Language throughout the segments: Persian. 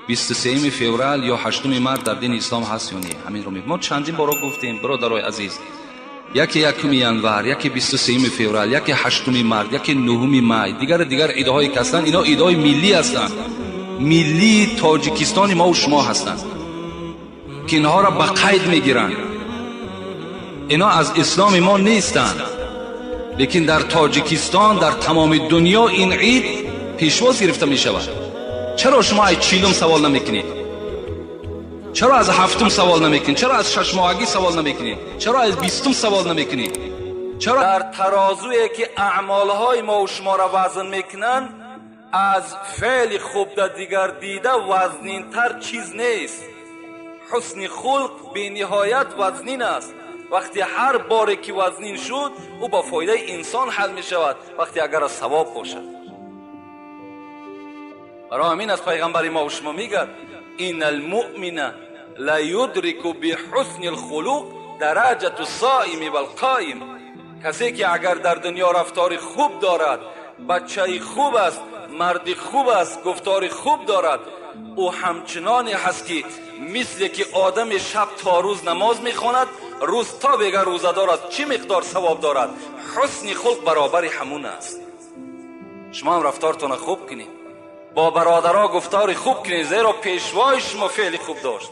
23 فوریه یا 8 مارس در دین اسلام هست یا نه؟ همین رو ما چندین بار گفتیم برادرای عزیز. یکی 1 ینور، یکی 23 فوریه، یکی 8 مارس، یکی 9 مای، دیگر عیدهای که هستند اینا عیدهای ملی هستند، ملی تاجیکستان ما و شما هستند که اینها را به قید میگیرند. اینا از اسلام ما نیستند، لیکن در تاجیکستان در تمام دنیا این عید پیشواز گرفته می شود. چرا شما از 40 سوال نمیکنید؟ چرا از 7 سوال نمیکنید؟ چرا از 6 ماهگی سوال نمیکنید؟ چرا از 20 سوال نمیکنید؟ چرا در ترازویی که اعمالهای ما و شما را وزن میکنن از فعل خوب در دیگر دیده وزنین تر چیز نیست؟ حسن خلق به نهایت وزنین است. وقتی هر باری که وزنین شد او با فایده انسان حل می شود، وقتی اگر از ثواب باشد. برای همین از پیغمبر ما و شما میگه این المؤمن لا یدرک بحسن الخلق درجه الصائم والقائم. کسی که اگر در دنیا رفتار خوب دارد، بچه خوب است، مرد خوب است، گفتار خوب دارد، او همچنانی هست که مثل که آدم شب تا روز نماز میخواند، روز تا بگه روزه دارد چی مقدار ثواب دارد. حسن خلق برابر همون است. شما هم رفتارتون خوب کنید، با برادرها گفتار خوب کنید، زیرا پیشوای شما فعل خوب داشت،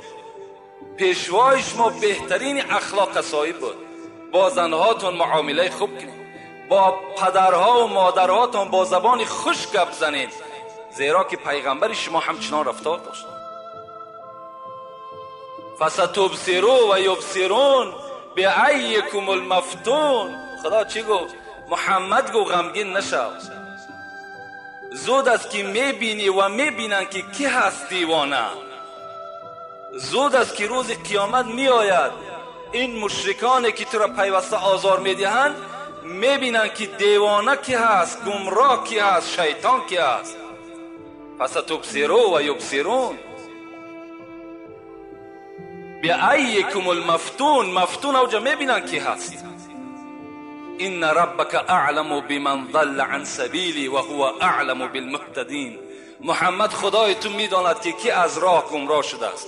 پیشوای شما بهترین اخلاق صاحب بود. با زنهاتون معامله خوب کنید، با پدرها و مادرهاتون با زبان خوش گپ زنید، زیرا که پیغمبر شما همچنان رفتار داشت. فستبصروا و یبصرون بأیکم المفتون. خدا چی گفت؟ محمد گفت غمگین نشو، زود است که میبینی و میبینن که کی هست دیوانه. زود است که روز قیامت میآید، این مشرکانی که تو را پیوسته آزار میدهند میبینن که دیوانه کی هست، گمراه کی هست، شیطان کی هست. فستبصروا و یبصرون بأیکم المفتون. مفتون اوجا میبینن کی هست. ان ربک اعلم بمن ضل عن سبیلی و هو اعلم بالمهتدین. محمد خدای تو میداند که کی از راه گمراه شده است،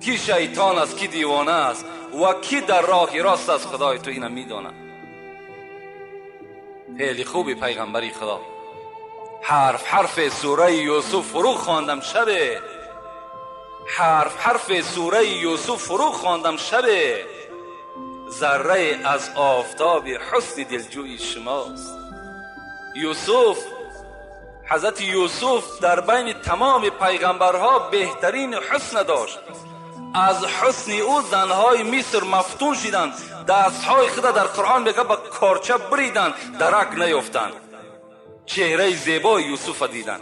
کی شیطان است، کی دیوانه است و کی در راه راست است. خدای تو اینا میداند. خیلی خوبی پیغمبری خدا. حرف سوره یوسف فرو خواندم شب، حرف سوره یوسف فرو خواندم شب. ذره از آفتاب حسن دلجوی شماست. یوسف، حضرت یوسف در بین تمام پیغمبرها بهترین حسن داشت. از حسن او زنهای مصر مفتون شدند، دستهای خود در قرآن میگه با کارچه بریدند، درک نیفتند، چهره زیبای یوسف دیدند.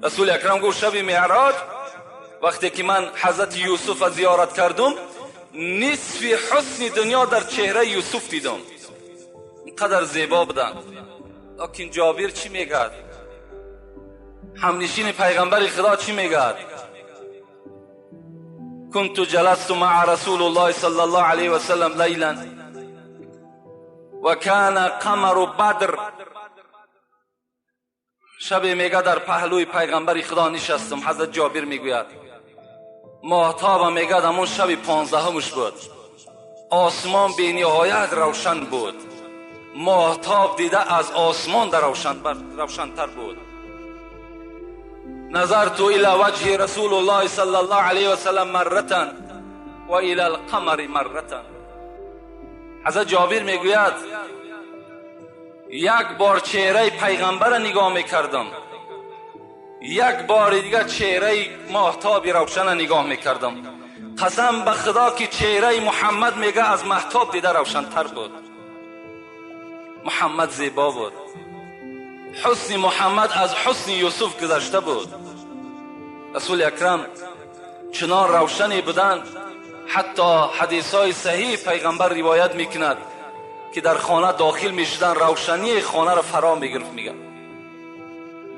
رسول اکرم گفت شب معراج وقتی که من حضرت یوسف زیارت کردم، نصف حسن دنیا در چهره یوسف دیدم، اینقدر زیبا بودند. لیکن جابر چی میگه؟ همنشین پیغمبر خدا چی میگه؟ كنت جلست مع رسول الله صلی الله علیه و سلم لیلا و کان قمر بدر. شب میگه در پهلوی پیغمبر خدا نشستم. حضرت جابر میگوید ماهتاب میگه همون شب 15مش بود، آسمان به نهایت روشن بود، ماهتاب دیده از آسمان در روشنتر بود. نظرت الى وجه رسول الله صلی الله علیه و سلم مرتا و الى القمر مرتا. حضرت جابر میگوید یک بار چهره پیغمبر نگاه میکردم، یک بار دیگه چهره ماهتاب روشن نگاه میکردم. قسم به خدا که چهره محمد میگه از ماهتاب دیده روشنتر بود. محمد زیبا بود، حسن محمد از حسن یوسف گذشته بود. رسول اکرم چنان روشنی بودند حتی حدیثهای صحیح پیغمبر روایت میکند که در خانه داخل میشدن روشنی خانه را فرا میگرفت. میگه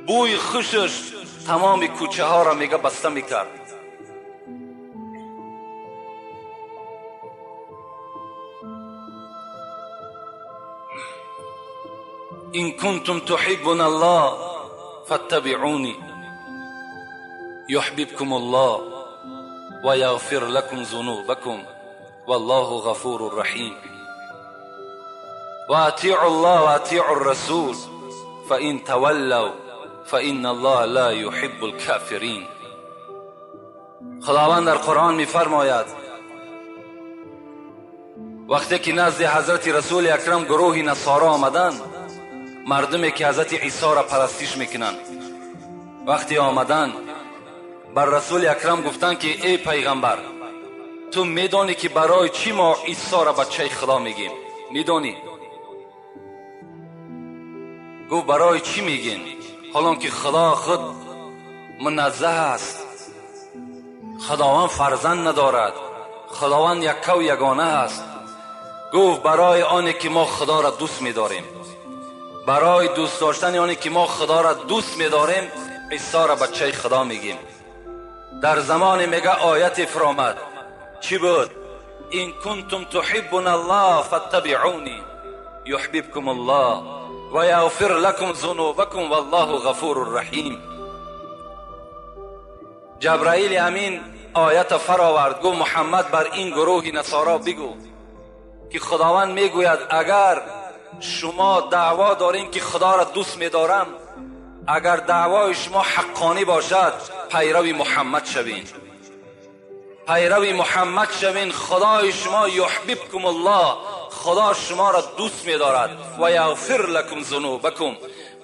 بوی خوشش تمام کوچه ها را میگه بسته میکرد. این کنتم تحبون الله فاتبعونی یحببکم الله و یغفر لکم ذنوبکم والله غفور رحیم و اطیعوا الله و اطیعوا الرسول فإن تولوا فإن الله لا يحب الكافرین. خداوند در قرآن می‌فرماید وقتی که نزد حضرت رسول اکرم گروهی نصارا آمدند، مردمی که حضرت عیسی را پرستش میکنند، وقتی آمدند بر رسول اکرم گفتند که ای پیغمبر، تو میدانی که برای چی ما عیسی را بچه خدا میگیم؟ میدانی؟ گفت برای چی میگین حالان که خدا خود منزه است، خداوند فرزند ندارد، خداوند یکه و یگانه است. گفت برای آنی که ما خدا را دوست می‌داریم، برای دوست داشتن آنی که ما خدا را دوست می‌داریم عیسی را بچه خدا میگیم. در زمان میگه آیت فرامد چی بود؟ این کنتم تحبون الله فاتبعونی یحببکم الله و یغفر لکم ذنوبکم والله غفور رحیم. جبرائیل امین آیت فراورد، گفت محمد بر این گروه نصارا بگو که خداوند میگوید اگر شما دعوا دارین که خدا را دوست می‌دارم، اگر دعوای شما حقانی باشد پیروی محمد شوین، پیروی محمد شوین. خدای شما یحببکم الله، خدا شما را دوست می‌دارد و یغفر لکم ذنوبکم،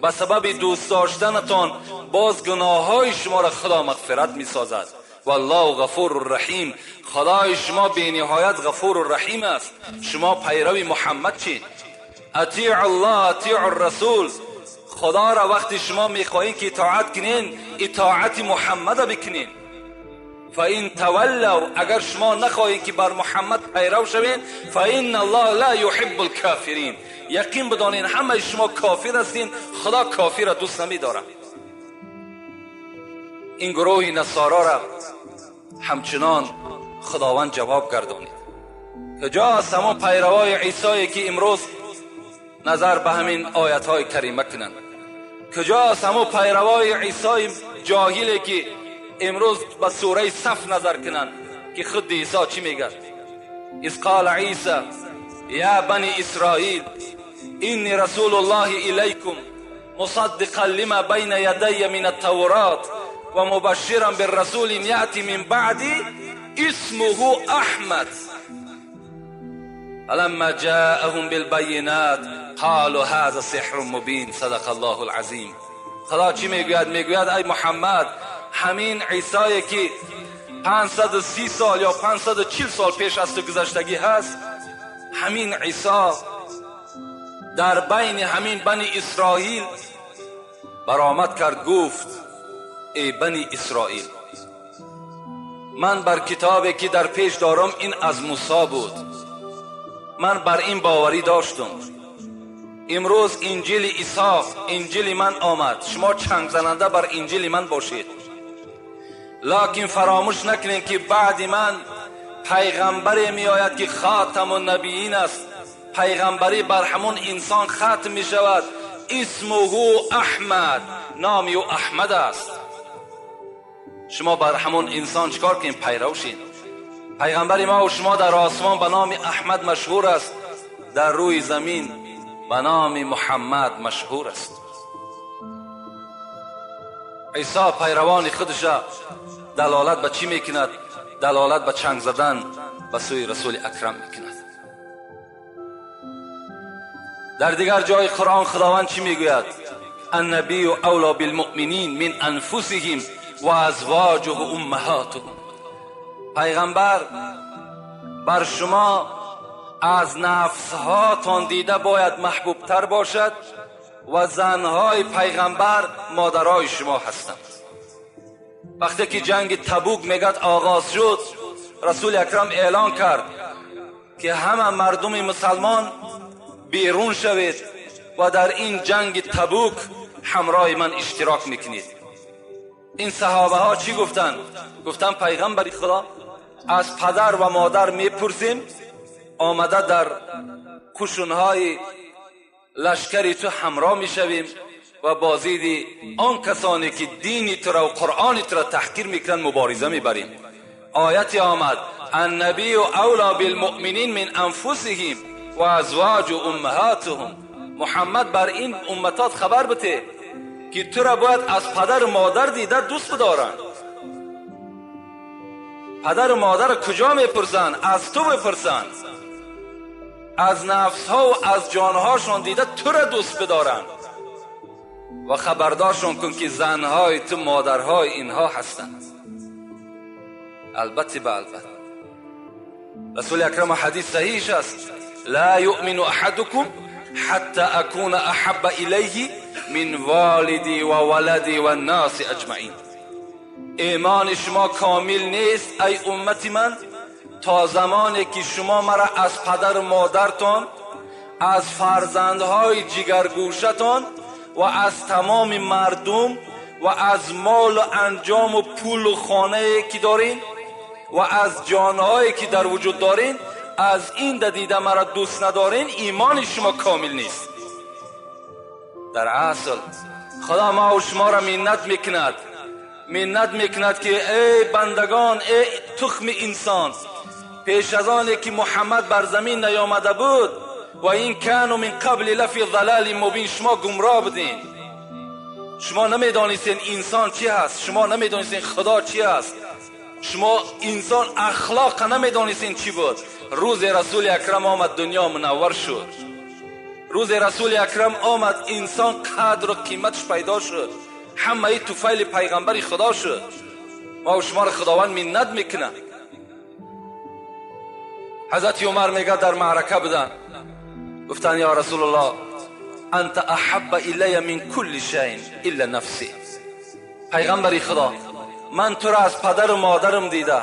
به سبب دوست داشتنتان باز گناههای شما را خدا مغفرت می‌سازد. والله غفور رحیم، خدای شما بی نهایت غفور رحیم است. شما پیروی محمد چید. اطیع الله اطیع الرسول، خدا را وقتی شما میخواهید که اطاعت کنین اطاعت محمد بکنین. فإن تولوا، اگر شما نخواهید که بر محمد پیرو شوین فإن الله لا يحب الكافرین، یقین بدانین همه شما کافر هستین، خدا کافر را دوست نمی‌دارد. این گروه نصارا را همچنان خداوند جواب گردانید. کجا است همون پیروای عیسی که امروز نظر به همین آیت های کریمه کنند؟ کجا است همون پیروای عیسی جاهلی که امروز به سوره صف نظر کنند که خود عیسی چی میگه؟ اذ قال عیسی یا بنی اسرائیل اینی رسول الله الیکم مصدقا لما بین یدی من التورات و مبشرا بالرسول یأتی من بعدی اسمه احمد فلما جاءهم بالبینات قالوا هذا سحر مبین. صدق الله العظیم. خدا چی میگوید؟ میگوید ای محمد، همین عیسی که 530 سال یا 540 سال پیش از تو گذشتگی هست، همین عیسی در بین همین بنی اسرائیل برآمد کرد، گفت ای بنی اسرائیل، من بر کتابی که در پیش دارم این از موسی بود، من بر این باوری داشتم. امروز انجیل عیسی، انجیل من آمد، شما چنگ زننده بر انجیل من باشید. لکن فراموش نکنید که بعد من پیغمبری می آید که خاتم النبیین است. پیغمبری بر همون انسان ختم می شود، اسمه احمد، نامی او احمد است. شما بر همون انسان چکار کنید؟ پیرو شید. پیغمبر ما و شما در آسمان به نام احمد مشهور است، در روی زمین به نام محمد مشهور است. عیسی پیروان خودش دلالت به چی میکند؟ دلالت به چنگ زدن به سوی رسول اکرم میکند. در دیگر جای قرآن خداوند چی میگوید؟ النبی اولی بالمؤمنین من انفسهم و ازواجه امهاتهم. پیغمبر بر شما از نفسهاتان دیده باید محبوب تر باشد و زنهای پیغمبر مادرای شما هستند. وقتی که جنگ تبوک میگد آغاز شد، رسول اکرم اعلان کرد که همه مردم مسلمان بیرون شوید و در این جنگ تبوک همراه من اشتراک میکنید. این صحابه ها چی گفتند؟ گفتند پیغمبر خدا، از پدر و مادر میپرسیم، آمده در کشونهای لشکری تو همراه میشویم و با ضد آن کسانی که دین تو را و قرآن تو را تحقیر میکنن مبارزه میبریم. آیت آمد النبی اولی بالمؤمنین من انفسهم و ازواج امهاتهم. محمد بر این امتات خبر بده که تو را باید از پدر و مادر دیده دوست بدارن. پدر و مادر کجا میپرسن؟ از تو بپرسن. از نفس ها و از جانهاشون دیده تو را دوست بدارن و خبردارشون کن که زنهای تو مادرهای اینها هستند. البته به البته رسول اکرم حدیث صحیحش است لا یؤمن احدکم حتی اکون احب الیه من والدی و ولدی و الناس اجمعین. ایمان شما کامل نیست ای امت من تا زمانی که شما مرا از پدر و مادرتان، از فرزندهای جگرگوشتان و از تمام مردم و از مال و انجام و پول و خانه که دارین و از جانهایی که در وجود دارین از این دیده مرا دوست ندارین، ایمان شما کامل نیست. در اصل خدا ما و شما را منت میکند که ای بندگان، ای تخم انسان، پیش از آنی که محمد بر زمین نیامده بود و این کانوا من قبل لفی ضلال مبین، شما گمراه بودین. شما نمیدانستین انسان چی هست، شما نمیدانستین خدا چی هست، شما انسان اخلاق نمیدانستین چی بود. روز رسول اکرم آمد دنیا منور شد. روز رسول اکرم آمد انسان قدر و قیمتش پیدا شد. همه ای توفیل پیغمبر خدا شد. ما و شما را خداوند منت میکنه. حضرت عمر میگه در معرکه بودن، گفتن یا رسول الله انت احب الی من کل شیء الا نفسی. پیغمبر خدا، من تو را از پدر و مادرم دیده،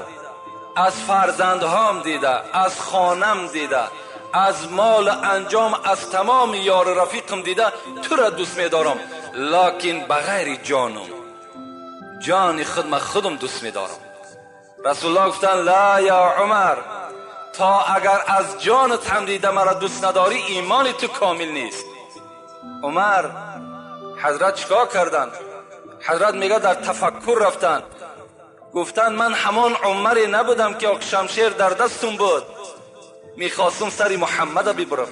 از فرزندهام دیده، از خانم دیده، از مال و انجام، از تمام یار رفیقم دیده تو را دوست میدارم، لکن بغیر جانم، جان خودم دوست میدارم. رسول الله گفتن لا یا عمر، تا اگر از جانت هم دیده مرا دوست نداری ایمان تو کامل نیست. عمر حضرت چیکار کردن؟ حضرت میگه در تفکر رفتن، گفتن من همان عمری نبودم که شمشیر در دستم بود میخواستم سر محمد ببرم.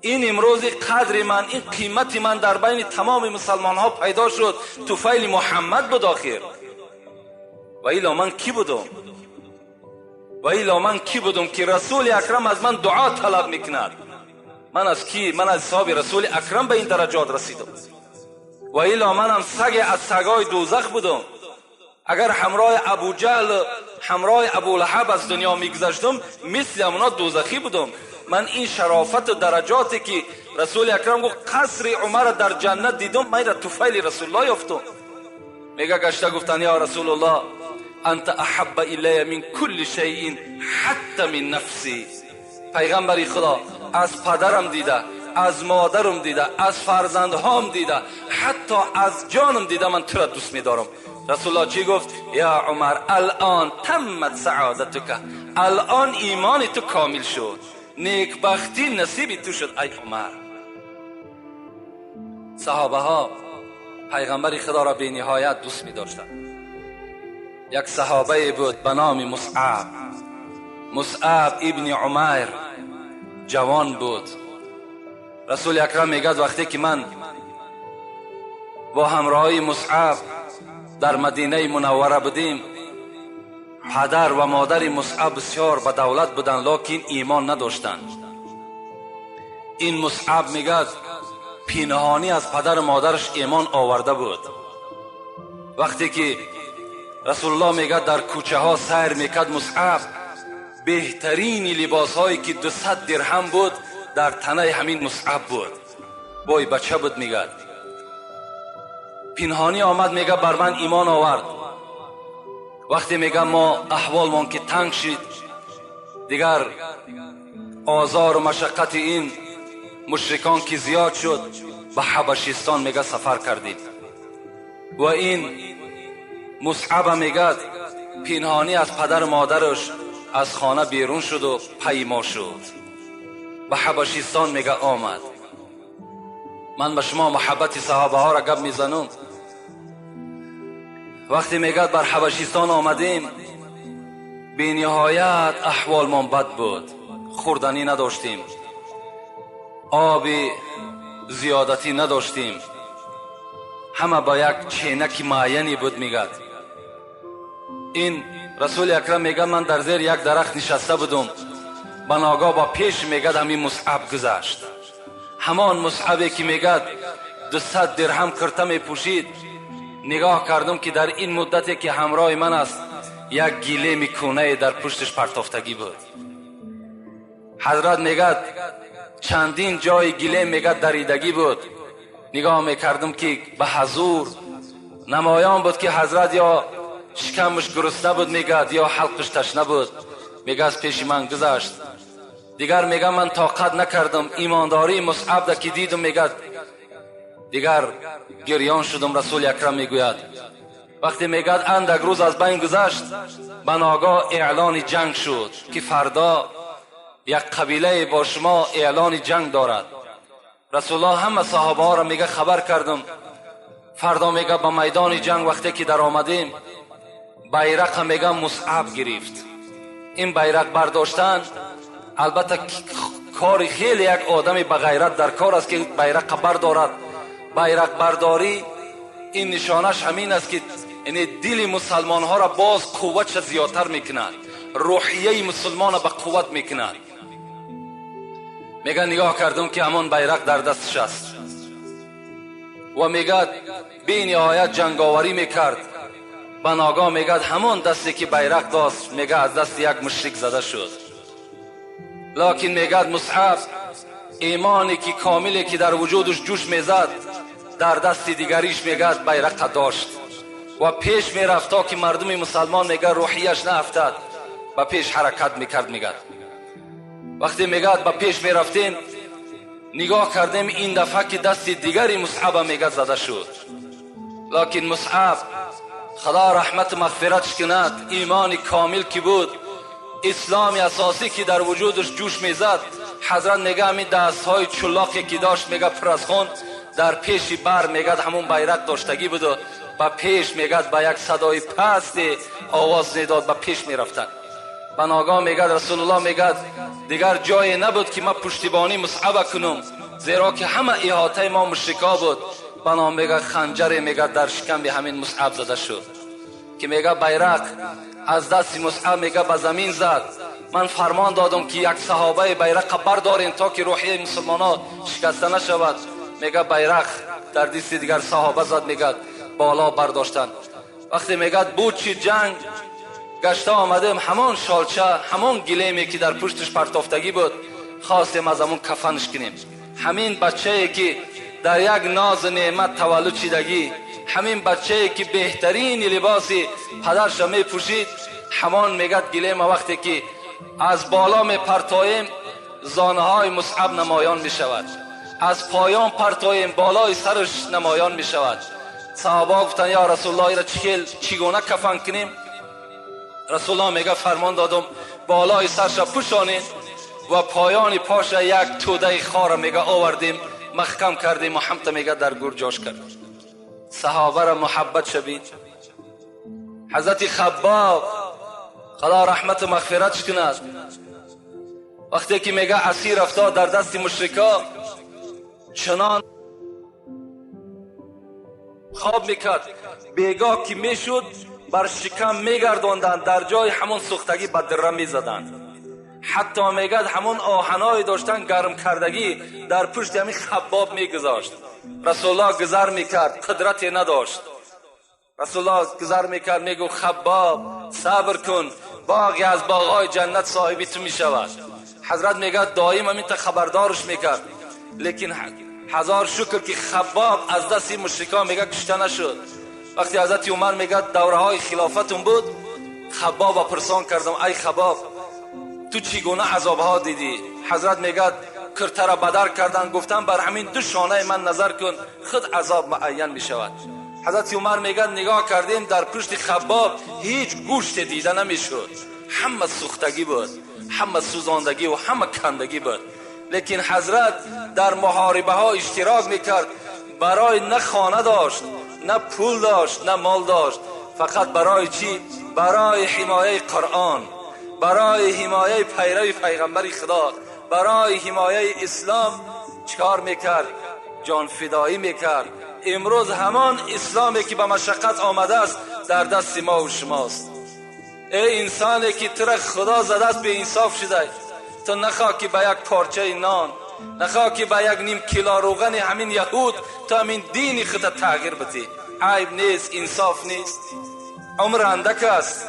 این امروز قدر من، این قیمت من در بین تمام مسلمان ها پیدا شد، توفیل محمد بود آخر. و ایلا من کی بودم که رسول اکرم از من دعا طلب میکند؟ من از کی؟ من از صحابه رسول اکرم به این درجات رسیدم. و ایلا من هم سگ از سگای دوزخ بودم. اگر همراه ابو جهل، همراه ابو لهب از دنیا میگذشتم مثل اونا دوزخی بودم. من این شرافت و درجاتی که رسول اکرم گفت قصر عمر در جنت دیدم، من را توفیل رسول الله یافتم. میگه گشته گفتن یا رسول الله انت احب الی من کل شیء حتی من نفسی. پیغمبر خدا، از پدرم دیده، از مادرم دیده، از فرزندهام دیده، حتی از جانم دیده من تو را دوست میدارم. رسول الله چی گفت؟ یا عمر الان تمت سعادتک، الان ایمان تو کامل شد، نیکبختی نصیب تو شد ای عمر. صحابه ها پیغمبر خدا را به نهایت دوست می داشتند. یک صحابه بود به نام مصعب ابن عمیر، جوان بود. رسول اکرم میگه وقتی که من با همراهی مصعب در مدینه منوره بودیم، پدر و مادر مصعب بسیار با دولت بودن لکن ایمان نداشتند. این مصعب میگه پنهانی از پدر و مادرش ایمان آورده بود. وقتی که رسول الله میگه در کوچه ها سیر میکرد مصعب، بهترین لباس هایی که 200 درهم بود در تنه همین مصعب بود. بای بچه بود، میگه پنهانی آمد، میگه بر من ایمان آورد. وقتی میگه ما احوالمان که تنگ شد، دیگر آزار و مشقت این مشرکان که زیاد شد، به حبشستان میگه سفر کردیم. و این مصعب میگه پنهانی از پدر و مادرش از خانه بیرون شد و پیما شد، به حبشستان میگه آمد. من به شما محبت صحابه ها را گپ میزنم. وقتی میگد بر حبشستان آمدیم بی نهایت احوال من بد بود، خوردنی نداشتیم، آبی زیادتی نداشتیم، همه با یک چینک معینی بود. میگد این رسول اکرم میگه من در زیر یک درخت نشسته بودم، به ناگاه با پیش میگد همین مصعب گذشت، همان مصعبی که میگد 200 درهم کرته میپوشید. نگاه کردم که در این مدتی که همراه من است یک گیله میکونه در پشتش پرتافتگی بود. حضرت میگد چندین جای گیله میگد دریدگی بود. نگاه میکردم که به حضور نمایان بود که حضرت یا شکمش گرسنه بود میگد یا حلقش تشنه بود. میگه از پیش من گذشت. دیگر میگه من طاقت نکردم، ایمانداری مصعب را که دیدم میگد دیگر گریان شدم. رسول اکرم میگوید وقتی میگد اندک روز از بین گذشت به ناگاه اعلان جنگ شد که فردا یک قبیله با شما اعلان جنگ دارد. رسول الله همه صحابه ها را میگه خبر کردم. فردا میگه با میدان جنگ وقتی که در آمدیم بیرق میگه مصعب گرفت. این بیرق برداشتن البته کار خیلی یک آدمی به غیرت در کار است که بیرق بردارد. بیرق برداری این نشانش همین است که یعنی دل مسلمان ها را باز قوت زیادتر میکند، روحیه مسلمان را به قوت میکند. میگه نگاه کردم که همان بیرق در دستش است و میگه بی نهایت جنگاوری میکرد. به ناگاه میگه همان دستی که بیرق داشت میگه از دست یک مشرک زده شد. لکن میگه مصعب ایمانی که کاملی که در وجودش جوش میزد در دست دیگریش میگه بیرق داشت و پیش میرفت تا که مردم مسلمان میگه روحیش نافتاد و پیش حرکت میکرد. میگه وقتی میگه با پیش میرفتیم نگاه کردیم این دفعه که دست دیگری مصعب میگه زده شد. لکن مصعب خدا رحمت مغفرتش کند، ایمان کامل که بود، اسلام اساسی که در وجودش جوش میزد، حضرت میگه همین دست های چلاقی که داشت میگه پر از خون در پیش بر میگه همون بیرق داشتگی بود و با پیش میگه با یک صدای پست آواز میداد با پیش میرفتن. به ناگاه میگه رسول الله میگه دیگر جای نبود که ما پشتیبانی مصعب کنم، زیرا که همه احاطه ما مشرکا بود. بنا میگه خنجر میگه در شکم به همین مصعب زده شد که میگه بیرق از دست مصعب میگه به زمین زد. من فرمان دادم که یک صحابه بیرق بردارین تا که روحیه مسلمان ها شکسته نشود. میگه بیرق در دست دیگر صحابه زد، میگه بالا برداشتن. وقتی میگه بود چی جنگ گشته آمدیم همان شالچه همان گلیمی که در پشتش پرتافتگی بود خواستیم از همون کفنش کنیم. همین بچه‌ای که در یک ناز نعمت تولد چیدگی، همین بچه‌ای که بهترین لباسی پدرش می پوشید، همان میگه گلیم وقتی که از بالا می پرتاییم زانه های مصعب نمایان می شود، از پایان پرتاییم بالای سرش نمایان می شود. صحابه گفتن یا رسول الله را چگونه کفن کنیم؟ رسول الله میگه فرمان دادم بالای سرش پوشانید و پایان پاش یک توده خار میگه آوردیم محکم کردیم و همت میگه در گور جاش کردیم. صحابه را محبت شوید. حضرت خباب خدا رحمت و مغفرتش کند وقتی که میگه اسیر افتاد در دست مشرکا چنان خواب میکرد بیگاه که میشد بر شکم میگرداندند، در جای همون سوختگی به دره میزدند. حتی میگه همون آهنای داشتن گرم کردگی در پشت همین خباب میگذاشت. رسول الله گذر میکرد، قدرتی نداشت. رسول الله گذر میکرد میگو خباب صبر کن، باغی از باغهای جنت صاحبی تو میشود. حضرت میگه دائم همین تا خبردارش میکرد. لیکن هزار شکر که خباب از دست مشرکان میگه کشته نشد. وقتی حضرت عمر میگه دوره های خلافتون بود، خباب پرسان کردم ای خباب تو چگونه عذاب ها دیدی؟ حضرت میگه کرته را بدر کردن، گفتن بر همین دو شانه من نظر کن خود عذاب معین می شود. حضرت عمر میگه نگاه کردیم در پشت خباب هیچ گوشت دیده نمی شد، همه سوختگی بود، همه سوزاندگی و همه کندگی بود. لیکن حضرت در محاربه ها اشتراک میکرد. برای نه خانه داشت، نه پول داشت، نه مال داشت، فقط برای چی؟ برای حمایه قرآن، برای حمایه پیرو پیغمبر خدا، برای حمایه اسلام چیکار میکرد؟ جان فدایی میکرد. امروز همان اسلامی که به مشقت آمده است در دست ما و شماست. ای انسانی که تو خدا زده است، به انصاف شده، تو نخواه که به یک پارچه نان، نخواه که به یک نیم کیلو روغن همین یهود تو همین دین خود تغییر بدی. عیب نیست، انصاف نیست. عمر اندک است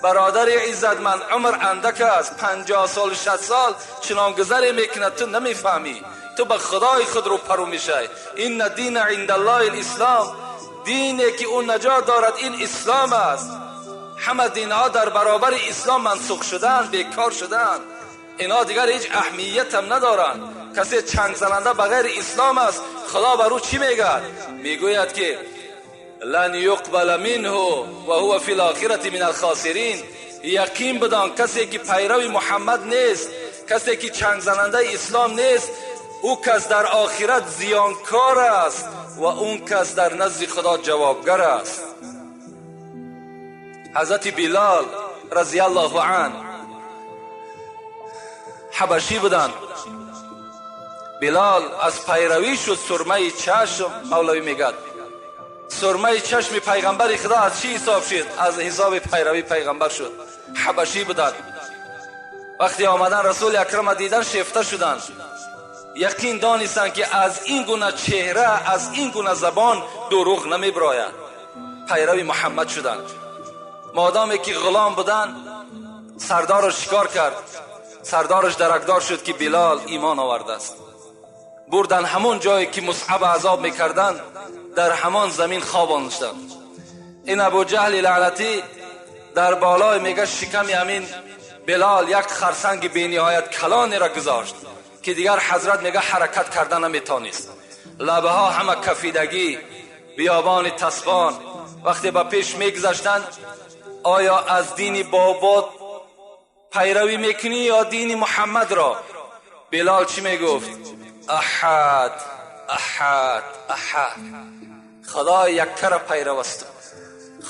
برادر عزتمند، عمر اندک است. 50 سال 60 سال چنان گذری میکنه تو نمیفهمی، تو به خدای خود رو پرو میشه. این دین عند الله الاسلام، دینی که اون نجات دارد این اسلام است. همه دینها در برابر اسلام منسوخ شدن، بیکار شدن، اینا دیگر هیچ اهمیت هم ندارن. کسی چنگ زننده بغیر اسلام است، خدا بر او چی میگه؟ میگوید که لن یقبل منه و هو فی الاخرة من الخاسرین. یقین بدان کسی که پیرو محمد نیست، کسی که چنگ زننده اسلام نیست، او کس در آخرت زیانکار است و اون کس در نزد خدا جوابگر است. حضرت بلال رضی الله عنه حبشی بودن. بلال از پیروی شد سرمه چشم، مولوی میگد سرمه چشم پیغمبر خدا از چی حساب شد؟ از حساب پیروی پیغمبر شد. حبشی بودن. وقتی آمدن رسول اکرم دیدن شیفته شدن. یقین دانستن که از این گونه چهره، از این گونه زبان دروغ نمیبراید. پیروی محمد شدن. مادامی که غلام بودن، سردارش شکار کرد، سردارش درکدار شد که بلال ایمان آورده است. بردن همون جایی که مصعب عذاب میکردن، در همان زمین خواباندشتن. این ابو جهل لعنتی در بالای میگه شکم همین بلال یک خرسنگ بی نهایت کلانی را گذاشت که دیگر حضرت میگه حرکت کردن نمیتونست. لبه ها همه کفیدگی، بیابان تسبان. وقتی با پیش میگذشتن، آیا از دین بابات پیروی میکنی یا دین محمد را؟ بلال چی میگفت؟ احد احد احد. خدا یکه را پیروستم،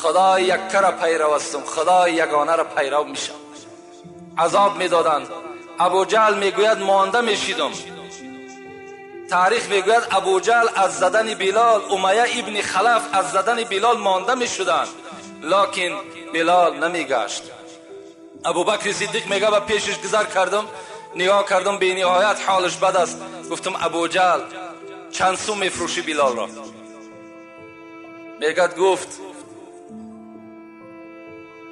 خدا یکه را پیروستم، خدا یگانه را پیرو میشم. عذاب میدادند. ابو جهل میگوید مانده میشیدم. تاریخ میگوید ابو جهل از زدن بلال، امیه ابن خلف از زدن بلال مانده میشدند، لکن بلال نمیگشت. ابو بکر صدیق میگه با پیشش گذر کردم، نگاه کردم به نهایت حالش بد است. گفتم ابو جهل چند سوم میفروشی بلال را؟ میگد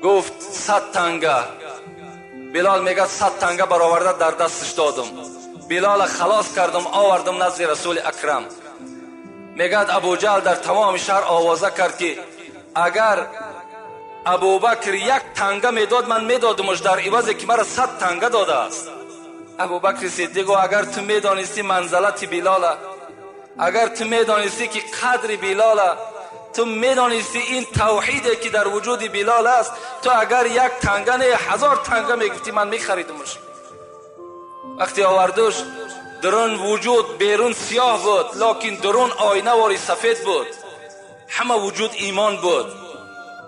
گفت 100 تنگه. بلال میگه 100 تنگه برآورده در دستش دادم. بلال خلاص کردم آوردم نزد رسول اکرم. میگد ابو جهل در تمام شهر آوازه کرد که اگر ابو بکر 1 تنگه میداد من میدادمش در عوضی که مرا 100 تنگه داده است. ابو بکر صدیق اگر تو میدانستی منزلت بلال، اگر تو میدانستی که قدر بلال، تو میدانستی این توحیدی که در وجود بلال است، تو اگر 1 تنگه نه 1000 تنگه میگفتی من میخریدمش. وقتی آوردوش درون وجود بیرون سیاه بود، لکن درون آینه واری سفید بود. همه وجود ایمان بود.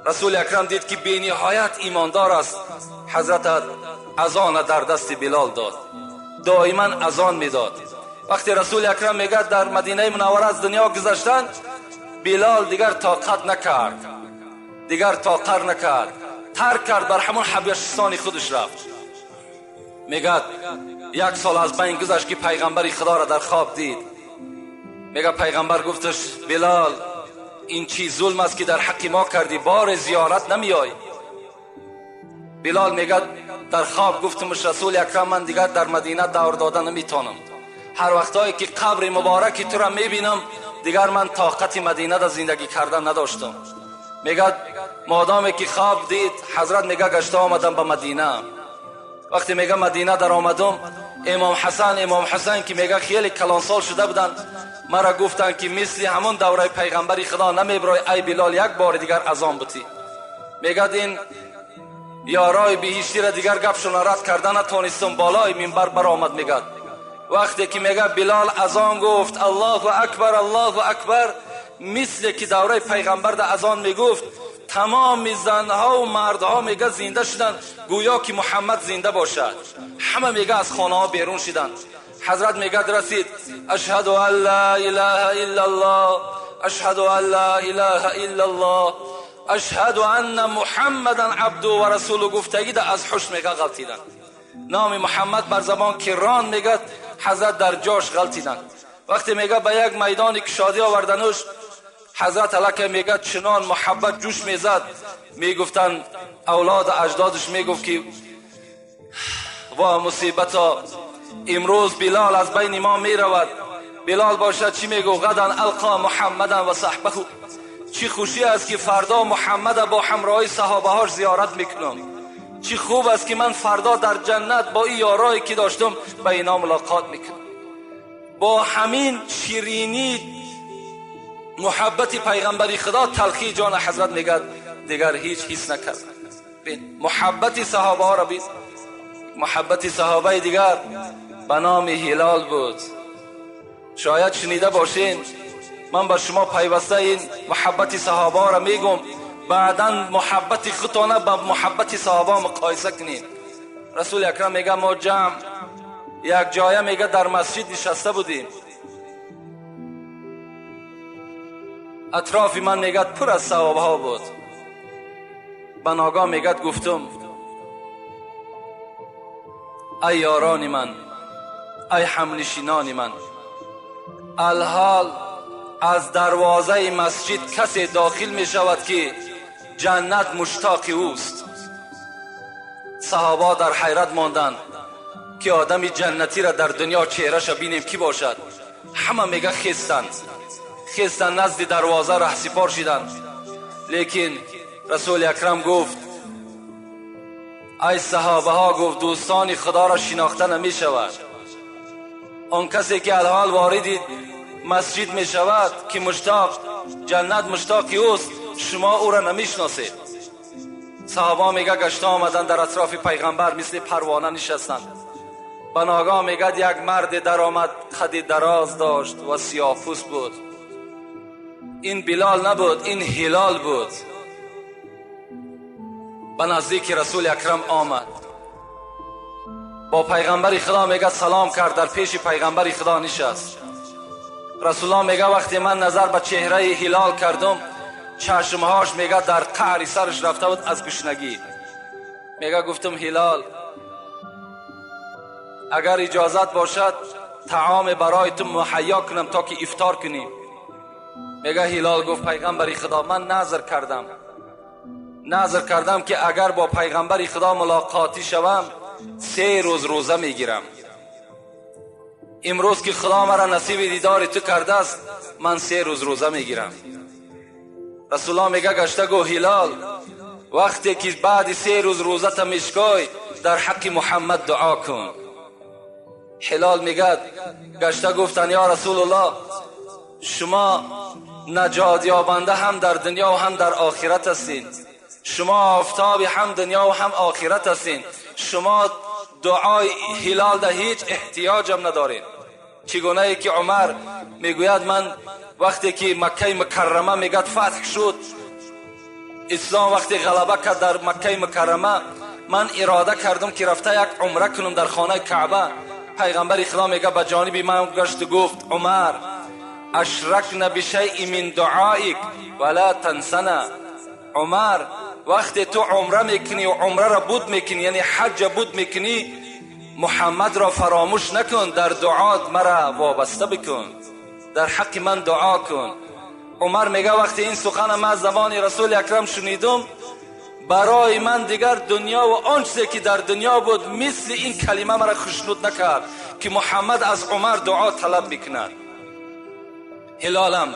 رسول اکرم دید که بی نهایت ایماندار است. حضرت اذان در دست بلال داد، دائما اذان میداد. وقتی رسول اکرم میگه در مدینه منوره از دنیا گذشتن، بلال دیگر طاقت نکرد، دیگر طاقت نکرد، ترک کرد، بر همون حبشستان خودش رفت. میگه 1 سال از بین گذشت که پیغمبر خدا را در خواب دید. میگه پیغمبر گفتش بلال این چی ظلم است که در حق ما کردی، بار زیارت نمیای؟ بلال میگه در خواب گفتمش رسول اکرم من دیگر در مدینه دور دادن نمیتونم. هر وقتایی که قبر مبارک تو را میبینم دیگر من طاقت مدینه در زندگی کردن نداشتم. میگه مادامی که خواب دید حضرت میگه گشته آمدم به مدینه. وقتی میگه مدینه در آمدم، امام حسن که میگه خیلی کلانسال شده بودن، مرا گفتن که مثل همون دوره پیغمبر خدا نمیبرای ای بلال 1 بار دیگر اذان بتی. میگه این یارای بهشتی را دیگر گپشون رد کردن نتونستم، بالای منبر برآمد. میگه وقتی که میگه بلال اذان گفت الله اکبر الله اکبر، مثل که دوره پیغمبر در اذان میگفت، تمام زنها و مردها میگه زنده شدن، گویا که محمد زنده باشد. همه میگه از خانه ها بیرون شدن. حضرت میگه رسید اشهد ان لا اله الا الله، اشهد ان لا اله الا الله، اشهد ان محمدا عبده و رسوله گفتگی از حش میگه غلطیدن. نام محمد بر زبان کران میگه حضرت در جاش غلطیدن. وقتی میگه به یک میدانی که شادی آوردنش، حضرت علیه میگه چنان محبت جوش میزد، میگفتن اولاد اجدادش میگفت که وا مصیبتا، امروز بلال از بین ما میرود. بلال باشد چی میگو؟ غدا القا محمدا و صحبه، چی خوشی است که فردا محمد با همراهی صحابه هاش زیارت میکنم. چی خوب است که من فردا در جنت با این یارایی که داشتم با اینا ملاقات میکنم. با همین شیرینی محبت پیغمبری خدا تلخی جان حضرت میگه دیگر هیچ حس نکرد. محبت صحابه ها را بید. محبت صحابه دیگر به نام هلال بود. شاید شنیده باشین، من به شما پیوسته این محبت صحابه ها را میگم، بعدا محبت خودتان با محبت صحابه مقایسه کنید. رسول اکرم میگه ما جمع یک جایه میگه در مسجد نشسته بودیم، اطراف من میگه پر از صحابه ها بود. به ناگاه میگه گفتم ای یاران من، ای همنشینان من، الحال از دروازه مسجد کسی داخل می شود که جنت مشتاق اوست. صحابه در حیرت ماندند که آدمی جنتی را در دنیا چهرهش بینیم کی باشد. همه میگه خستند نزد دروازه ره سپار شدند. لیکن رسول اکرم گفت ای صحابه ها، گفت دوستان خدا را شناخته نمی شود. آن کسی که الحال وارد مسجد می شود که مشتاق جنت مشتاق اوست، شما او را نمی شناسید. صحابه میگه گشته آمدن در اطراف پیغمبر مثل پروانه نشستند. به ناگاه میگه یک مرد در آمد، خد دراز داشت و سیاه‌پوست بود. این بلال نبود، این هلال بود. به نزدیک رسول اکرم آمد، با پیغمبر خدا میگه سلام کرد، در پیش پیغمبر خدا نشست. رسول الله میگه وقتی من نظر به چهره هلال کردم، چشمهاش میگه در قعر سرش رفته بود از گشنگی. میگه گفتم هلال اگر اجازت باشد طعام برای تو مهیا کنم تا که افطار کنیم. میگه هلال گفت پیغمبر خدا من نظر کردم که اگر با پیغمبر خدا ملاقاتی شوم 3 روز روزه میگیرم. امروز که خدا مرا نصیب دیدار تو کرده است، من 3 روز روزه میگیرم. رسول الله میگه گشته گو هلال، وقتی که بعد 3 روز روزه تا میشکای در حق محمد دعا کن. هلال میگه گشته گفتن یا رسول الله، شما نجات یابنده هم در دنیا و هم در آخرت هستین، شما آفتاب هم دنیا و هم آخرت هستین، شما دعای هلال ده هیچ احتیاجم ندارین. چگونه ای که عمر میگوید من وقتی که مکه مکرمه میگه فتح شد، اسلام وقتی غلبه کرد در مکه مکرمه، من اراده کردم که رفته یک عمره کنم در خانه کعبه. پیغمبر خدا میگه به جانب من گشت گفت عمر اشرکنا بشیء من دعائک ولا تنسنا. عمر وقتی تو عمره میکنی و عمره را بود میکنی، یعنی حج بود میکنی، محمد را فراموش نکن، در دعات مرا وابسته بکن، در حق من دعا کن. عمر میگه وقتی این سخن من از زبان رسول اکرم شنیدم، برای من دیگر دنیا و آن چیزی که در دنیا بود مثل این کلمه مرا خشنود نکرد که محمد از عمر دعا طلب بکند. هلالم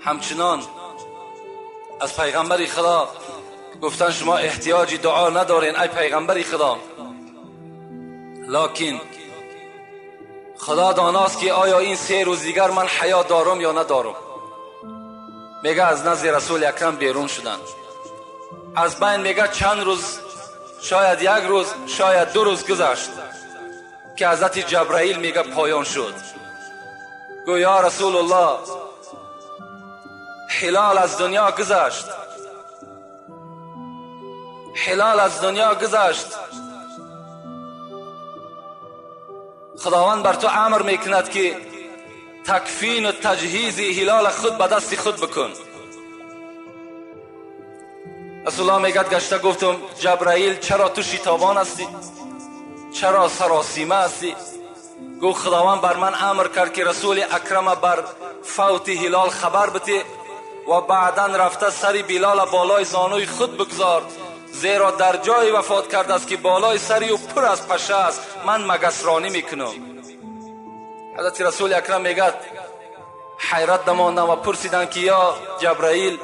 همچنان از پیغمبر خدا گفتن شما احتیاجی دعا ندارین ای پیغمبر خدا، لکن خدا داناست که آیا این 3 روز دیگر من حیا دارم یا ندارم. میگه از نزد رسول اکرم بیرون شدن. از بین میگه چند روز، شاید 1 روز، شاید 2 روز گذشت. که حضرت جبرائیل میگه پایان شد. گو یا رسول الله هلال از دنیا گذشت، هلال از دنیا گذشت. خداوند بر تو امر میکند که تکفین و تجهیز هلال خود به دست خود بکن. رسول الله میگه گشته گفتم جبرائیل چرا تو شتابان هستی؟ چرا سراسیمه هستی؟ گو خداوند بر من امر کرد که رسول اکرم بر فوت هلال خبر بده و بعدا رفته سری بلال بالای زانوی خود بگذار، زیرا در جای وفات کرده است که بالای سری و پر از پشه است، من مگسرانی میکنم. حضرت رسول اکرم میگه حیرت نماندم و پرسیدن که یا جبرائیل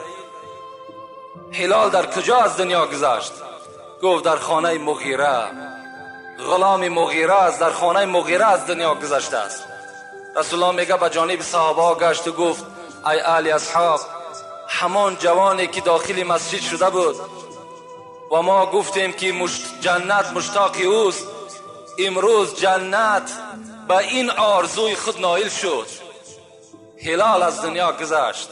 هلال در کجا از دنیا گذشت؟ گفت در خانه مغیره، غلام مغیره است، در خانه مغیره از دنیا گذشته است. رسول الله میگه به جانب صحابه گشت و گفت ای اهل اصحاب، همان جوانی که داخل مسجد شده بود و ما گفتیم که جنت مشتاق اوست، امروز جنت به این آرزوی خود نائل شد، هلال از دنیا گذشت.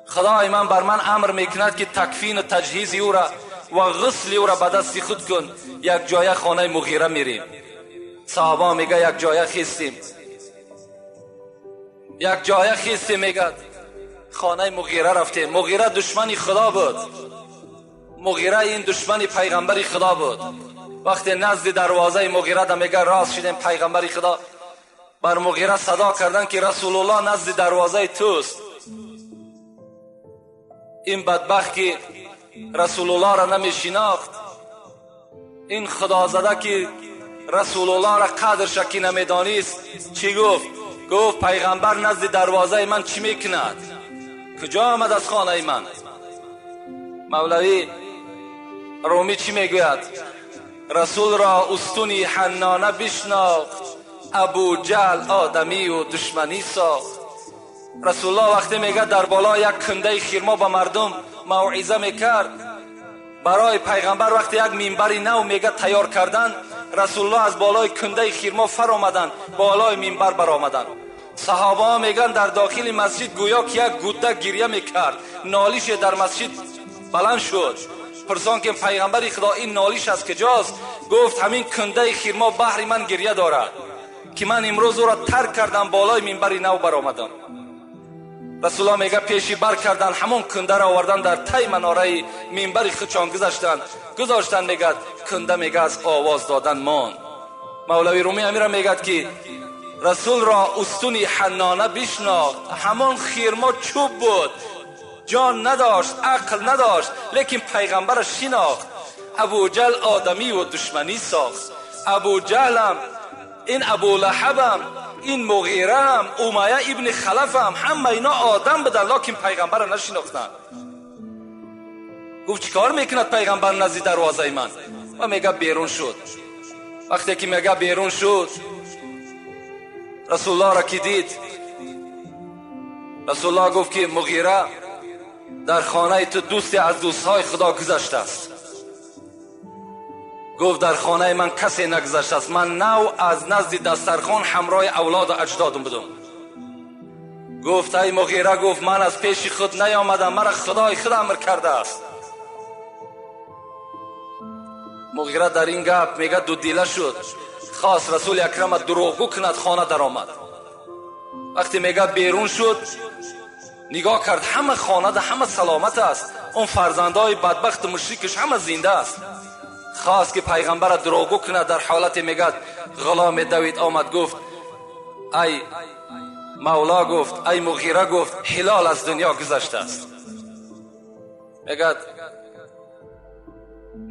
خدای من بر من امر میکند که تکفین و تجهیز او را و غسل او را به دست خود کن. یک جای خانه مغیره میریم. صحابه میگه یک جای خیستیم، یک جای خیستیم. میگه خانه مغیره رفتیم. مغیره دشمنی خدا بود، مغیره این دشمنی پیغمبری خدا بود. وقتی نزد دروازه مغیره دا میگه راست شدیم پیغمبری خدا، بر مغیره صدا کردن که رسول الله نزد دروازه توست. این بدبخت که رسول الله را نمی شناخت، این خدا زده که رسول الله را قدر شکی نمی دانست، چی گفت؟ گفت پیغمبر نزد دروازه من چی میکند؟ کجا آمد از خانه من؟ مولوی رومی چی میگوید؟ رسول را استونی حنانه بشناخت، ابو جهل آدمی و دشمنی ساخت. رسول الله وقتی میگه در بالا یک کنده خرما به مردم موعظه میکرد، برای پیغمبر وقتی یک منبری نو میگه تیار کردن، رسول الله از بالای کنده خرما فر آمدن، بالای منبر بر آمدن. صحابه ها میگن در داخل مسجد گویا که یک گوده گریه میکرد، نالیش در مسجد بلند شد. پرسان که پیغمبر خدا این نالیش از کجاست؟ گفت همین کنده خرما بحر من گریه دارد که من امروز او را ترک کردم، بالای منبری نو بر آمدم. رسول الله میگه پیشی بر کردن، همون کنده را آوردن در تی مناره منبر خودشان گذاشتن. میگه کنده میگه از آواز دادن مان. مولوی رومی امیر میگه که رسول را استونی حنانه بشناخت، همون خرما چوب بود، جان نداشت، عقل نداشت، لیکن پیغمبر شناخت. ابو جهل آدمی و دشمنی ساخت. ابو جهلم، این ابو لهبم، این مغیرم، امیه ابن خلفم، همه اینا آدم بدن لیکن پیغمبر را نشناختن. گفت چیکار میکند پیغمبر نزد دروازه من؟ و میگه بیرون شد. وقتی که میگه بیرون شد، رسول الله را که دید، رسول الله گفت که مغیره در خانه تو دوستی از دوستهای خدا گذشته است. گفت در خانه من کسی نگذشته است، من نو از نزد دسترخوان همراه اولاد و اجدادم بودم. گفت ای مغیره، گفت من از پیش خود نیامدم، مرا خدای خود امر کرده است. مغیره در این گپ میگه دو دیله شد، خواست رسول اکرم دروغگو کند، خانه در آمد. وقتی میگه بیرون شد، نگاه کرد همه خانه ده، همه سلامت است، اون فرزندای بدبخت مشرکش همه زنده است. خواست که پیغمبر دروغگو کند، در حالت میگه غلام دوید آمد، گفت ای مولا، گفت ای مغیره، گفت هلال از دنیا گذشته است. میگه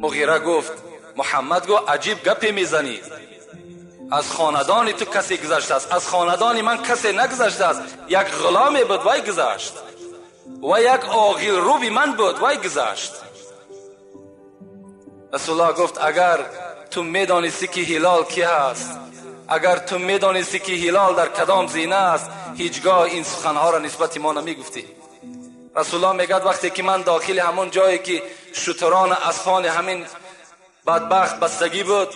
مغیره گفت محمد گفت عجیب گپی میزنی، از خاندان تو کسی گذشته است، از خاندان من کسی نگذشته است. یک غلامی بود وای گذشت، و یک عاقل روبی من بود وای گذشت. رسول الله گفت اگر تو میدانستی که هلال کی هست، اگر تو میدانستی که هلال در کدام زینه است، هیچگاه این سخنها را نسبت ما نمیگفتی. رسول الله میگه وقتی که من داخل همون جایی که شتران اسفان همین بدبخت بستگی بود،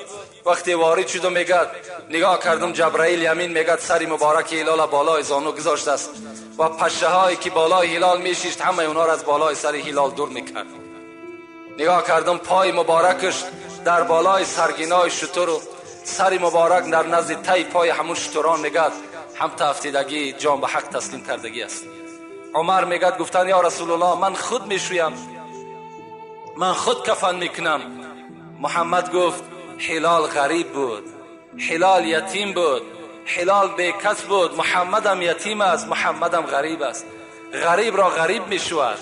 وقتی وارد شد و میگد نگاه کردم جبرائیل یمین میگد سری مبارک هلال بالای زانو گذاشته است و پشه هایی که بالای هلال میشیشت همه اونا را از بالای سر هلال دور میکرد. نگاه کردم پای مبارکش در بالای سرگینای شتر و سری مبارک در نزد تای پای همون شتران میگد هم تفتیدگی جان به حق تسلیم کردگی است. عمر میگد گفتن یا رسول الله من خود میشویم، من خود کفن میکنم. محمد گفت هلال غریب بود، هلال یتیم بود، هلال بیکس بود، محمد هم یتیم است، محمد هم غریب است، غریب را غریب میشود.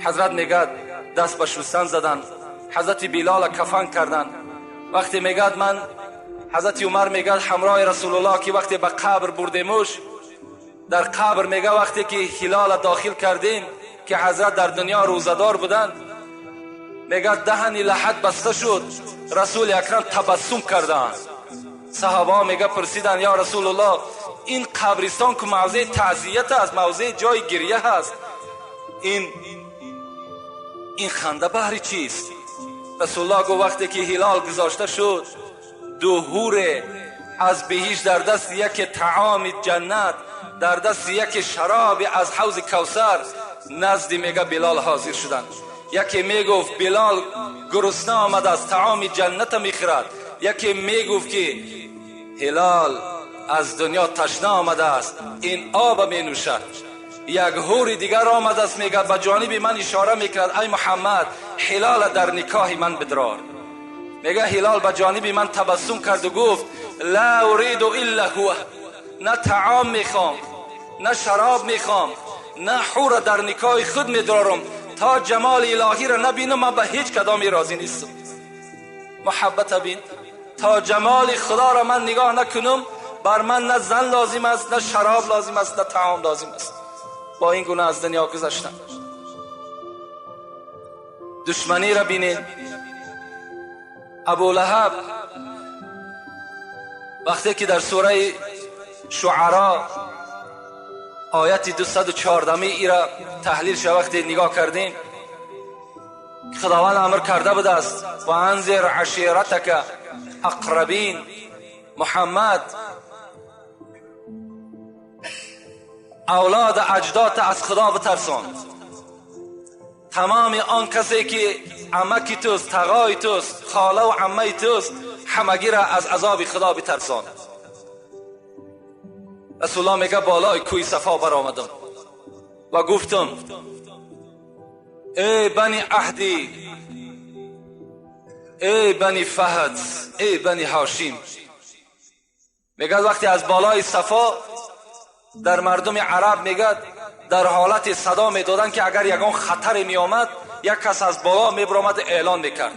حضرت میگد دست به شستن زدن، حضرت بلال کفن کردن. وقتی میگد من حضرت عمر میگد همراه رسول الله که وقتی به قبر بردیمش، در قبر میگه وقتی که هلال داخل کردیم که حضرت در دنیا روزدار بودن، میگه دهن لحد بسته شد، رسول اکرم تبسم کردن. صحابه میگه پرسیدن یا رسول الله این قبرستان که موضع تعزیت است، موضع جای گریه هست، این خنده بهر چیست؟ رسول الله گفت وقتی که هلال گذاشته شد دو حور از بهشت در دست یک طعام جنت، در دست یک شراب از حوض کوثر نزد میگه بلال حاضر شدند. یکی میگفت بلال گرسنه آمده است طعام جنت میخورد، یکی میگفت که هلال از دنیا تشنه آمده است این آب می نوشد. یک حور دیگر آمده است میگه به جانب من اشاره میکرد ای محمد هلال در نکاح من بدرار. میگه هلال به جانب من تبسم کرد و گفت لا اريد الا هو، نه طعام میخوام نه شراب میخوام نه حور در نکاح خود میدارم، تا جمال الهی را نبینم من به هیچ کدامی راضی نیستم. محبت بین، تا جمال خدا را من نگاه نکنم بر من نه زن لازم است نه شراب لازم است نه طعام لازم است. با این گونه از دنیا گذشتم. دشمنی را بینید. ابو لهب وقتی که در سوره شعراء آیت 214 ای را تحلیل شد وقتی نگاه کردیم، خداوند امر کرده بود است و انذر عشیرتک اقربین. محمد اولاد اجداد از خدا بترسان. تمام آن کسی که عمکی توست، تقای توست، خاله و عمه توست، همگی را از عذاب خدا بترسان. رسول الله میگه بالای کوی صفا برآمدم و گفتم ای بنی عهدی، ای بنی فهد، ای بنی هاشم. میگه وقتی از بالای صفا در مردم عرب میگه در حالت صدا میدادن که اگر یگان خطر می آمد یک کس از بالا میبرامد اعلان میکرد.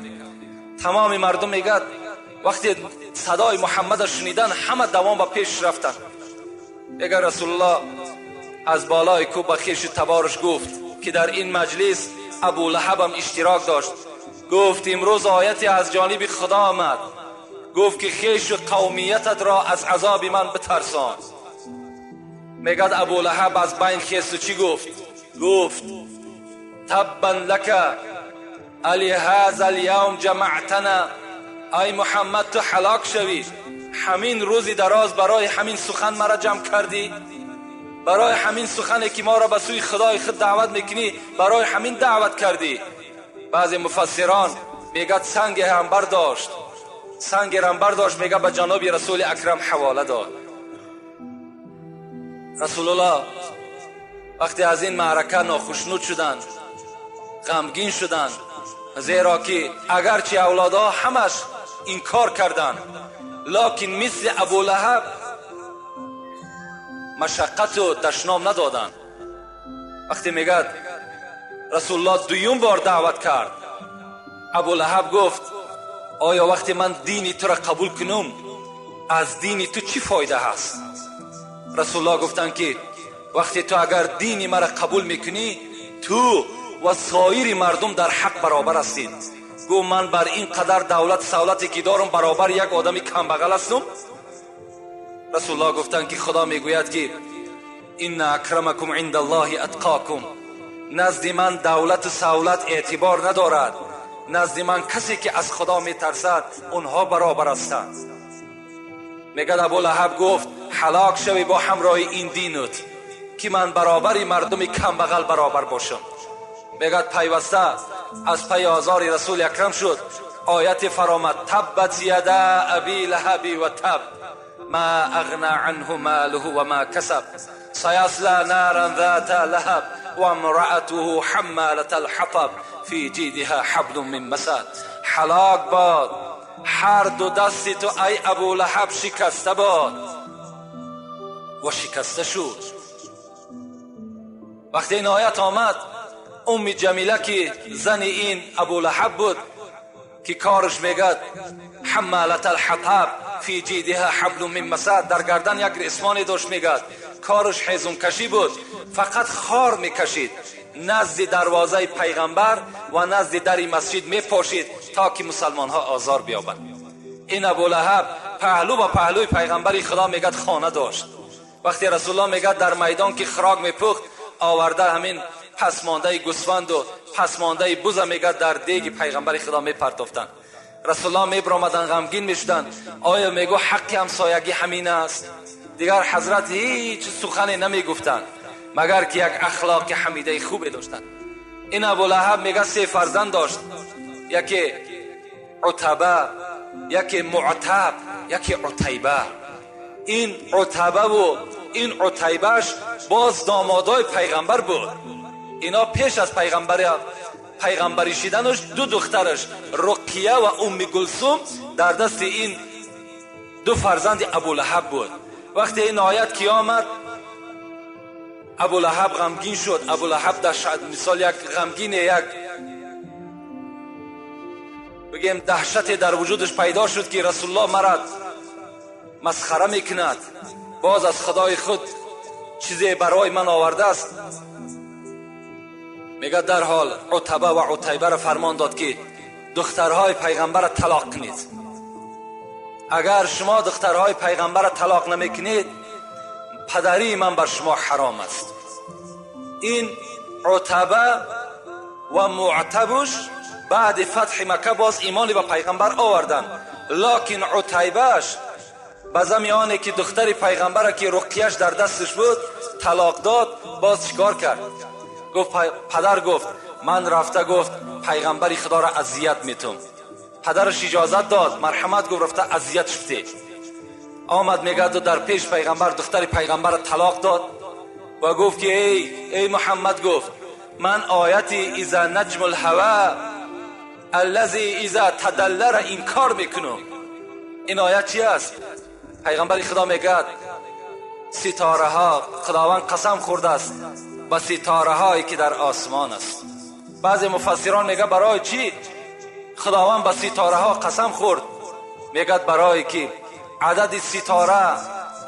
تمام مردم میگه وقتی صدای محمد شنیدن همه دوام به پیش رفتن. میگه رسول الله از بالای کوه به خویش تبارش گفت که در این مجلس ابو لهب هم اشتراک داشت. گفت امروز آیتی از جانب خدا آمد، گفت که خویش و قومیتت را از عذاب من بترسان. میگد ابو لهب از بین خیست و چی گفت؟ گفت تبا لک علی هذا اليوم جمعتنا. ای محمد تو هلاک شوی، همین روزی دراز برای همین سخن مرا جمع کردی، برای همین سخنی که ما را به سوی خدای خود دعوت میکنی برای همین دعوت کردی. بعضی مفسران میگد سنگ هم برداشت، سنگ هم برداشت میگه به جناب رسول اکرم حواله داد. رسول الله وقتی از این معرکه ناخشنود شدند، غمگین شدند، زیرا که اگرچه اولادها همش انکار کردند لکن مثل ابو لهب مشقت و دشنام ندادند. وقتی میگد رسول الله دویم بار دعوت کرد، ابو لهب گفت آیا وقتی من دینی تو را قبول کنم از دینی تو چی فایده هست؟ رسول الله گفتند که وقتی تو اگر دینی مرا قبول میکنی تو و سایر مردم در حق برابر هستید. گو من بر این قدر دولت سهولتی که دارم برابر یک آدمی کم بغل هستم؟ رسول الله گفتند که خدا میگوید که ان اکرمکم عند الله اتقاکم. نزد من دولت و سهولت اعتبار ندارد، نزد من کسی که از خدا میترسد اونها برابر هستند. میگه ابولهب گفت هلاک شوی با همراه این دینت که من برابری مردم کم بغل برابر باشم. میگه پیوسته از پی آزار رسول اکرم شد آیت فرامد تبت یدا ابی لهب و تب ما اغنى عنه ماله و ما کسب سیصلی نارا ذات لهب و امرأته حمالة الحطب فی جیدها حبل من مسد. هلاک باد هر دو دستی تو ای ابولهب شکسته باد. و شکسته شد. وقتی این آیت آمد ام جمیله که زن این ابولهب بود که کارش میگد حمالة الحطب فی جیدها حبل من مسد، در گردن یک ریسمانی داشت، میگد کارش حیزم کشی بود، فقط خار میکشید، نزد دروازه پیغمبر و نزد در مسجد میپاشید تا که مسلمان ها آزار بیابند. این ابولهب پهلو با پهلوی پیغمبر خدا میگد خانه داشت. وقتی رسول الله میگد در میدان که خراگ میپخت آورده همین پسمانده گوسفند و پسمانده بز میگد در دیگ پیغمبر خدا میپرتافتند. رسول الله میبرامدن غمگین میشدن. آیا میگو حق همسایگی همین است؟ دیگر حضرت هیچ سخنی نمیگفتند مگر که یک اخلاق حمیده خوبی داشتند. این ابولهب میگه 3 فرزند داشت، یکی عتبه، یکی معتب، یکی عتیبه. این عتبه و این عتیبهش باز دامادای پیغمبر بود. اینا پیش از پیغمبری شدنش 2 دخترش رقیه و ام گلثوم در دست این 2 فرزند ابولهب بود. وقتی این آیت کی آمد ابولهب غمگین شد. ابولهب در مثال یک غمگین، یک بگیم دهشت در وجودش پیدا شد که رسول الله مرد مسخره میکند، باز از خدای خود چیزی برای من آورده است. میگه در حال عتبه و عتیبه را فرمان داد که دخترهای پیغمبر را طلاق کنید. اگر شما دخترهای پیغمبر را طلاق نمیکنید پدری من بر شما حرام است. این عتبه و معتبش بعد فتح مکه باز ایمانی به پیغمبر آوردن، لکن عتیبهش به زمیانه که دختر پیغمبر که رقیهش در دستش بود طلاق داد، باز چیکار کرد؟ گفت پدر گفت من رفته گفت پیغمبر خدا را اذیت میتم. پدرش اجازت داد، مرحمت گفت رفته اذیت شده. آمد میگه در پیش پیغمبر دختر پیغمبر را طلاق داد و گفت که ای محمد، گفت من آیت اذا نجم الهوا الذي اذا تدلل را انکار میکنم. این آیت چی است؟ پیغمبر خدا میگه ستاره ها، خداوند قسم خورده است با ستاره هایی که در آسمان است. بعضی مفسران میگه برای چی خداوند با ستاره ها قسم خورد؟ میگه برای که عدد ستاره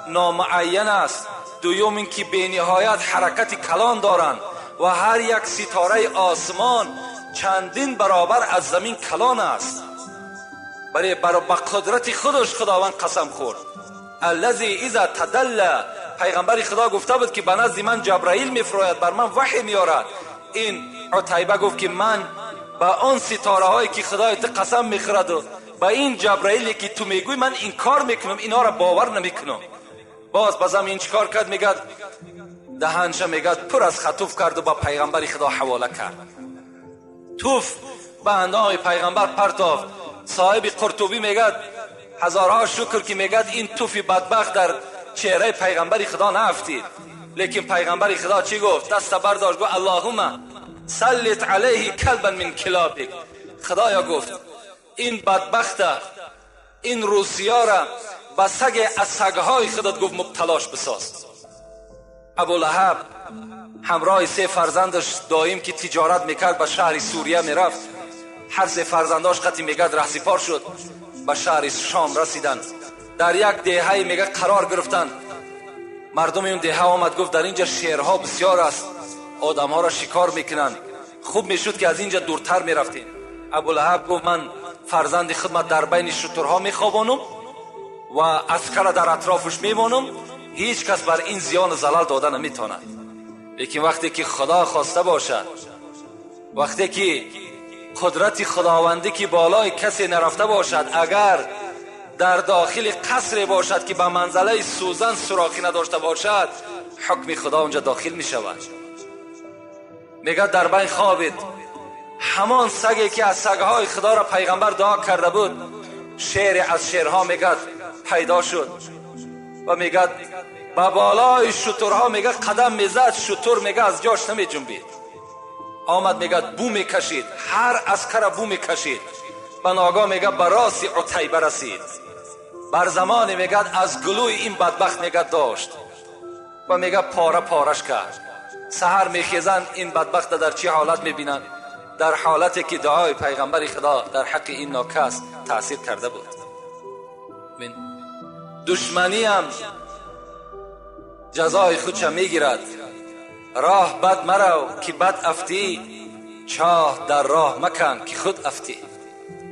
نامعین است، دوم این که به نهایت حرکت کلان دارند و هر یک ستاره آسمان چندین برابر از زمین کلان است. برای قدرت خودش خداوند قسم خورد. الذی اذا تدلى، پیغمبر خدا گفته بود که به نزد من جبرائیل میفراید، بر من وحی میارد. این عتیبه گفت که من با آن ستاره هایی که خدای تو قسم میخورد و با این جبرائیلی که تو میگوی من این کار میکنم، اینا را باور نمیکنم. باز بازم این چیکار کرد؟ میگد دهنش میگد پر از خطوف کرد و با پیغمبر خدا حواله کرد. توف به اندام پیغمبر پرتافت. صاحب قرطبی میگد هزارها شکر که میگد این توف بدبخت در چهره پیغمبر خدا نافتید. لیکن پیغمبر خدا چی گفت؟ دست برداشت گفت اللهم سلط علیه کلبا من کلابک. خدایا گفت این بدبخت، این روسیا را با سگ از سگهای خودت گفت مبتلاش بساز. ابولهب همراه 3 فرزندش دائم که تجارت میکرد به شهر سوریه میرفت. هر 3 فرزنداش قطعی میگد رهسپار شد، به شهر شام رسیدن. در یک دهه میگه قرار گرفتن. مردم اون دهه آمد گفت در اینجا شیرها بسیار است، آدم ها را شکار میکنن، خوب میشد که از اینجا دورتر میرفتین. ابولهب گفت من فرزند خدمت در بین شترها میخوابانم و عسکر در اطرافش میمانم، هیچ کس بر این زیان و زلال داده نمیتواند. لیکن وقتی که خدا خواسته باشد، وقتی که قدرت خداوندی که بالای کسی نرفته باشد، اگر در داخل قصر باشد که به منزله سوزن سوراخی نداشته باشد، حکم خدا اونجا داخل می شود. میگه در بین خوابید همان سگی که از سگهای خدا را پیغمبر دعا کرده بود، شیر از شیرها میگه پیدا شد و میگه با بالای شترها میگه قدم میزد، شتر میگه از جاش نمی جنبید. آمد میگه بو میکشید، هر عسکر بو میکشید، و ناگاه میگه به راس عتیبه رسید. بر زمان میگه از گلوی این بدبخت میگه داشت و میگه پاره پارش کرد. سحر میخیزند این بدبخت در چی حالت میبینند؟ در حالتی که دعای پیغمبر خدا در حق این ناکس تأثیر کرده بود. دشمنی هم جزای خودش میگیرد. راه بد مرو که بد افتی، چاه در راه مکن که خود افتی.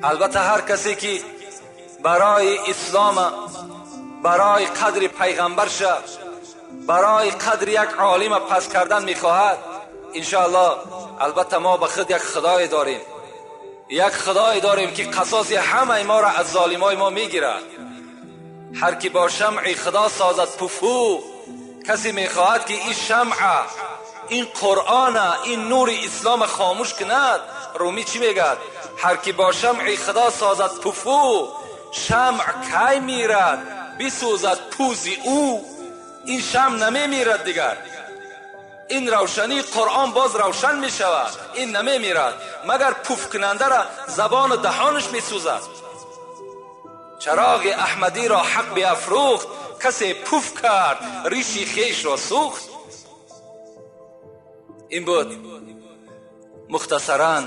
البته هر کسی که برای اسلام، برای قدر پیغمبر شه، برای قدر یک عالم پس کردن میخواهد، انشاءالله البته ما به خود یک خدای داریم، یک خدای داریم که قصاص همه ما را از ظالمای ما میگیرد. هر کی با شمع خدا سازد پفو، کسی میخواهد که این شمع، این قرآن، این نور اسلام خاموش کند. رومی چی میگه؟ هر کی با شمع خدا سازد پفو، شمع کی میرد بسوزد پوزی او. این شمع نمیمیرد دیگر، این روشنی قرآن باز روشن می شود، این نمیمیرد مگر پف کننده را زبان و دهانش می سوزد. چراغ احمدی را حق بیافروخت، کسی پف کرد ریشی خیش را سوخت. این بود مختصراً